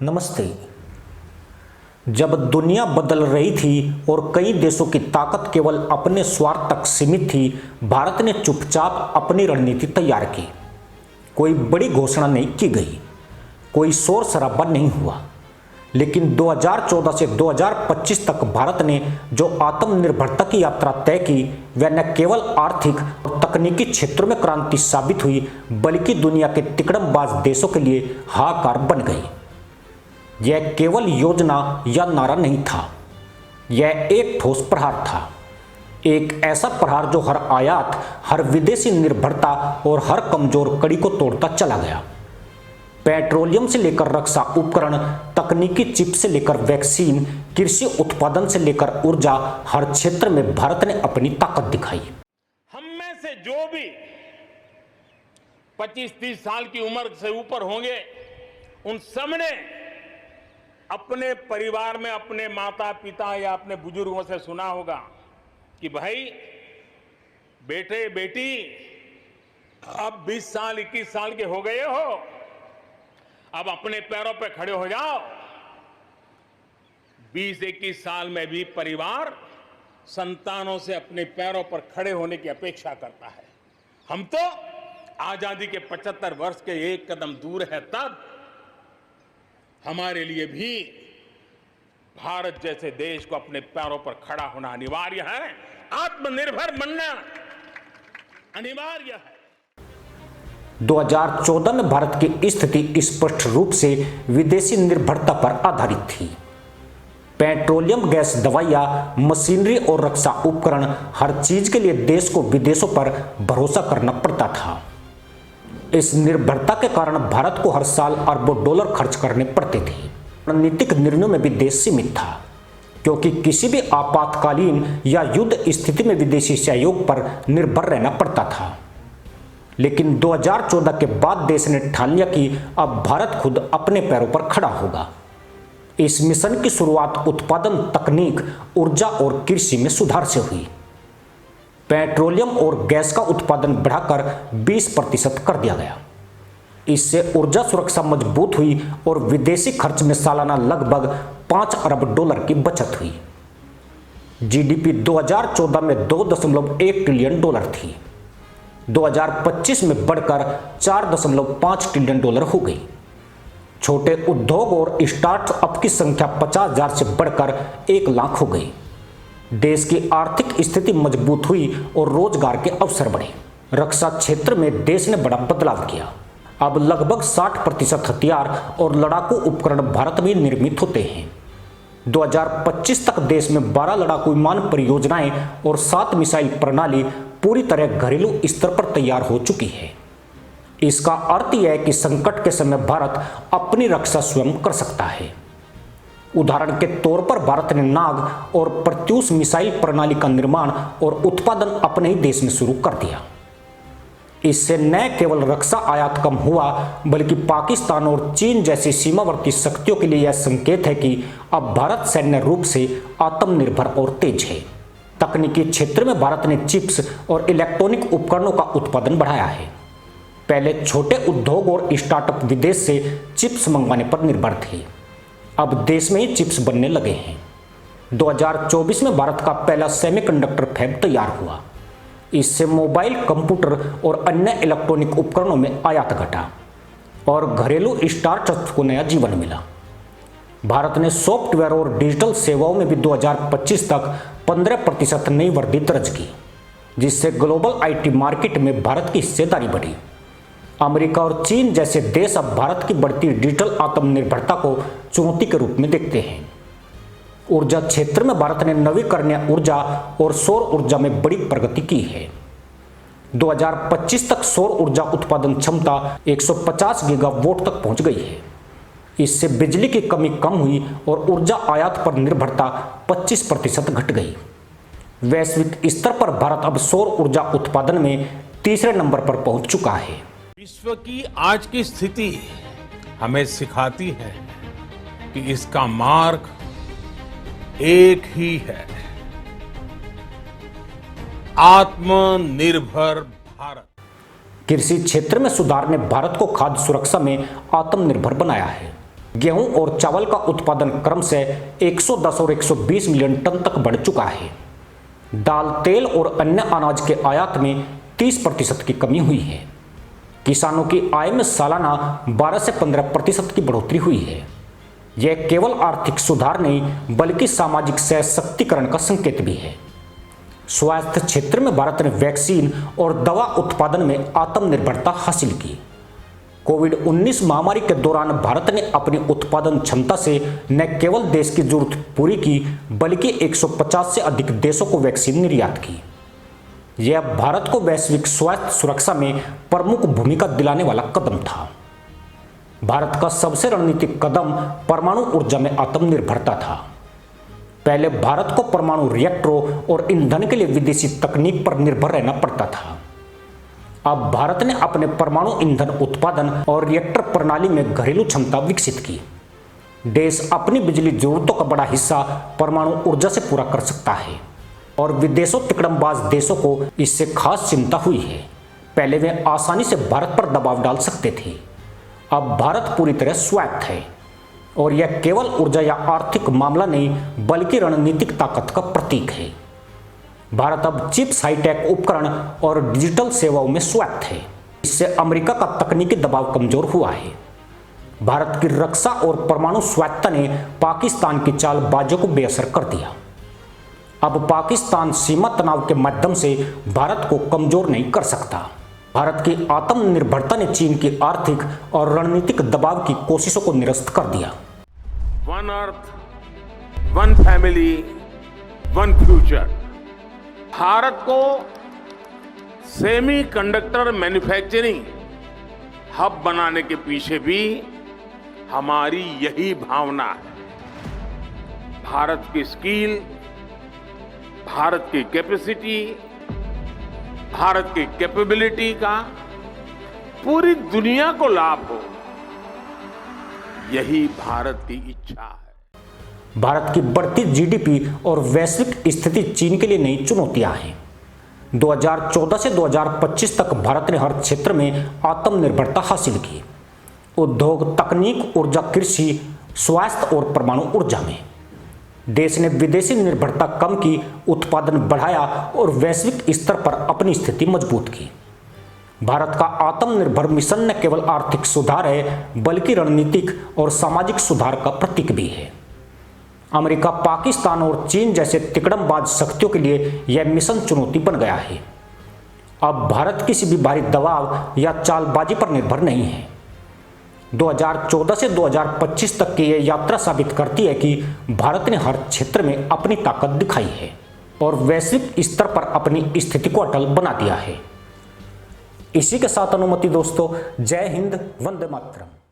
नमस्ते। जब दुनिया बदल रही थी और कई देशों की ताकत केवल अपने स्वार्थ तक सीमित थी, भारत ने चुपचाप अपनी रणनीति तैयार की। कोई बड़ी घोषणा नहीं की गई, कोई शोर शराबा नहीं हुआ, लेकिन 2014 से 2025 तक भारत ने जो आत्मनिर्भरता की यात्रा तय की, वह न केवल आर्थिक और तकनीकी क्षेत्रों में क्रांति साबित हुई, बल्कि दुनिया के तिकड़मबाज देशों के लिए हाहाकार बन गई। यह केवल योजना या नारा नहीं था, यह एक ठोस प्रहार था। एक ऐसा प्रहार जो हर आयात, हर विदेशी निर्भरता और हर कमजोर कड़ी को तोड़ता चला गया। पेट्रोलियम से लेकर रक्षा उपकरण, तकनीकी चिप से लेकर वैक्सीन, कृषि उत्पादन से लेकर ऊर्जा, हर क्षेत्र में भारत ने अपनी ताकत दिखाई। हम में से जो भी 25-30 साल की उम्र से ऊपर होंगे, उन सबने अपने परिवार में अपने माता पिता या अपने बुजुर्गों से सुना होगा कि भाई बेटे बेटी, अब 20 साल 21 साल के हो गए हो, अब अपने पैरों पे खड़े हो जाओ। 20-21 साल में भी परिवार संतानों से अपने पैरों पर खड़े होने की अपेक्षा करता है। हम तो आजादी के 75 वर्ष के एक कदम दूर है, तब हमारे लिए भी भारत जैसे देश को अपने पैरों पर खड़ा होना अनिवार्य है, आत्मनिर्भर बनना अनिवार्य है। 2014 में भारत की स्थिति स्पष्ट रूप से विदेशी निर्भरता पर आधारित थी। पेट्रोलियम, गैस, दवाइयां, मशीनरी और रक्षा उपकरण, हर चीज के लिए देश को विदेशों पर भरोसा करना पड़ता था। इस निर्भरता के कारण भारत को हर साल अरबों डॉलर खर्च करने पड़ते थे। रणनीतिक निर्णयों में भी देश सीमित था, क्योंकि किसी भी आपातकालीन या युद्ध स्थिति में विदेशी सहयोग पर निर्भर रहना पड़ता था। लेकिन 2014 के बाद देश ने ठान लिया कि अब भारत खुद अपने पैरों पर खड़ा होगा। इस मिशन की शुरुआत उत्पादन, तकनीक, ऊर्जा और कृषि में सुधार से हुई। पेट्रोलियम और गैस का उत्पादन बढ़ाकर 20% कर दिया गया। इससे ऊर्जा सुरक्षा मजबूत हुई और विदेशी खर्च में सालाना लगभग 5 अरब डॉलर की बचत हुई। जीडीपी 2014 में 2.1 ट्रिलियन डॉलर थी, 2025 में बढ़कर 4.5 ट्रिलियन डॉलर हो गई। छोटे उद्योग और स्टार्टअप की संख्या 50,000 से बढ़कर 1 लाख हो गई। देश की आर्थिक स्थिति मजबूत हुई और रोजगार के अवसर बढ़े। रक्षा क्षेत्र में देश ने बड़ा बदलाव किया। अब लगभग 60% हथियार और लड़ाकू उपकरण भारत में निर्मित होते हैं। 2025 तक देश में 12 लड़ाकू विमान परियोजनाएं और 7 मिसाइल प्रणाली पूरी तरह घरेलू स्तर पर तैयार हो चुकी है। इसका अर्थ यह है कि संकट के समय भारत अपनी रक्षा स्वयं कर सकता है। उदाहरण के तौर पर भारत ने नाग और प्रत्यूष मिसाइल प्रणाली का निर्माण और उत्पादन अपने ही देश में शुरू कर दिया। इससे न केवल रक्षा आयात कम हुआ, बल्कि पाकिस्तान और चीन जैसी सीमावर्ती शक्तियों के लिए यह संकेत है कि अब भारत सैन्य रूप से आत्मनिर्भर और तेज है। तकनीकी क्षेत्र में भारत ने चिप्स और इलेक्ट्रॉनिक उपकरणों का उत्पादन बढ़ाया है। पहले छोटे उद्योग और स्टार्टअप विदेश से चिप्स मंगवाने पर निर्भर थे, अब देश में ही चिप्स बनने लगे हैं। 2024 में भारत का पहला सेमीकंडक्टर फैब तैयार हुआ। इससे मोबाइल, कंप्यूटर और अन्य इलेक्ट्रॉनिक उपकरणों में आयात घटा और घरेलू स्टार्टअप्स को नया जीवन मिला। भारत ने सॉफ्टवेयर और डिजिटल सेवाओं में भी 2025 तक 15% नई वृद्धि दर्ज की, जिससे ग्लोबल आईटी मार्केट में भारत की हिस्सेदारी बढ़ी। अमेरिका और चीन जैसे देश अब भारत की बढ़ती डिजिटल आत्मनिर्भरता को चुनौती के रूप में देखते हैं। ऊर्जा क्षेत्र में भारत ने नवीकरणीय ऊर्जा और सौर ऊर्जा में बड़ी प्रगति की है। 2025 तक सौर ऊर्जा उत्पादन क्षमता 150 गीगावाट तक पहुंच गई है। इससे बिजली की कमी कम हुई और ऊर्जा आयात पर निर्भरता 25% घट गई। वैश्विक स्तर पर भारत अब सौर ऊर्जा उत्पादन में तीसरे नंबर पर पहुंच चुका है। विश्व की आज की स्थिति हमें सिखाती है कि इसका मार्ग एक ही है, आत्मनिर्भर भारत। कृषि क्षेत्र में सुधार ने भारत को खाद्य सुरक्षा में आत्मनिर्भर बनाया है। गेहूं और चावल का उत्पादन क्रम से 110 और 120 मिलियन टन तक बढ़ चुका है। दाल, तेल और अन्य अनाज के आयात में 30% की कमी हुई है। किसानों की आय में सालाना 12 से 15% की बढ़ोतरी हुई है। यह केवल आर्थिक सुधार नहीं बल्कि सामाजिक सशक्तिकरण का संकेत भी है। स्वास्थ्य क्षेत्र में भारत ने वैक्सीन और दवा उत्पादन में आत्मनिर्भरता हासिल की। कोविड-19 महामारी के दौरान भारत ने अपनी उत्पादन क्षमता से न केवल देश की जरूरत पूरी की बल्कि 150 से अधिक देशों को वैक्सीन निर्यात की। यह भारत को वैश्विक स्वास्थ्य सुरक्षा में प्रमुख भूमिका दिलाने वाला कदम था। भारत का सबसे रणनीतिक कदम परमाणु ऊर्जा में आत्मनिर्भरता था। पहले भारत को परमाणु रिएक्टरों और ईंधन के लिए विदेशी तकनीक पर निर्भर रहना पड़ता था। अब भारत ने अपने परमाणु ईंधन उत्पादन और रिएक्टर प्रणाली में घरेलू क्षमता विकसित की। देश अपनी बिजली जरूरतों का बड़ा हिस्सा परमाणु ऊर्जा से पूरा कर सकता है और विदेशों तिकड़मबाज देशों को इससे खास चिंता हुई है। पहले वे आसानी से भारत पर दबाव डाल सकते थे। अब भारत पूरी तरह स्वायत्त है और यह केवल ऊर्जा या आर्थिक मामला नहीं बल्कि रणनीतिक ताकत का प्रतीक है। भारत अब चिप्स, हाईटेक उपकरण और डिजिटल सेवाओं में स्वायत्त है। इससे अमेरिका का तकनीकी दबाव कमजोर हुआ है। भारत की रक्षा और परमाणु स्वायत्तता ने पाकिस्तान की चालबाजियों को बेअसर कर दिया। अब पाकिस्तान सीमा तनाव के माध्यम से भारत को कमजोर नहीं कर सकता। भारत की आत्मनिर्भरता ने चीन की आर्थिक और रणनीतिक दबाव की कोशिशों को निरस्त कर दिया। One earth, one family, one future. Bharat को सेमीकंडक्टर मैन्युफैक्चरिंग हब बनाने के पीछे भी हमारी यही भावना है। भारत की स्किल, भारत की कैपेसिटी, भारत की कैपेबिलिटी का पूरी दुनिया को लाभ हो, यही भारत की इच्छा है। भारत की बढ़ती जीडीपी और वैश्विक स्थिति चीन के लिए नई चुनौतियां हैं। 2014 से 2025 तक भारत ने हर क्षेत्र में आत्मनिर्भरता हासिल की। उद्योग, तकनीक, ऊर्जा, कृषि, स्वास्थ्य और परमाणु ऊर्जा में देश ने विदेशी निर्भरता कम की, उत्पादन बढ़ाया और वैश्विक स्तर पर अपनी स्थिति मजबूत की। भारत का आत्मनिर्भर मिशन न केवल आर्थिक सुधार है बल्कि रणनीतिक और सामाजिक सुधार का प्रतीक भी है। अमेरिका, पाकिस्तान और चीन जैसे तिकड़मबाज शक्तियों के लिए यह मिशन चुनौती बन गया है। अब भारत किसी भी बाहरी दबाव या चालबाजी पर निर्भर नहीं है। 2014 से 2025 तक की यह यात्रा साबित करती है कि भारत ने हर क्षेत्र में अपनी ताकत दिखाई है और वैश्विक स्तर पर अपनी स्थिति को अटल बना दिया है। इसी के साथ अनुमति दोस्तों, जय हिंद, वंदे मातरम।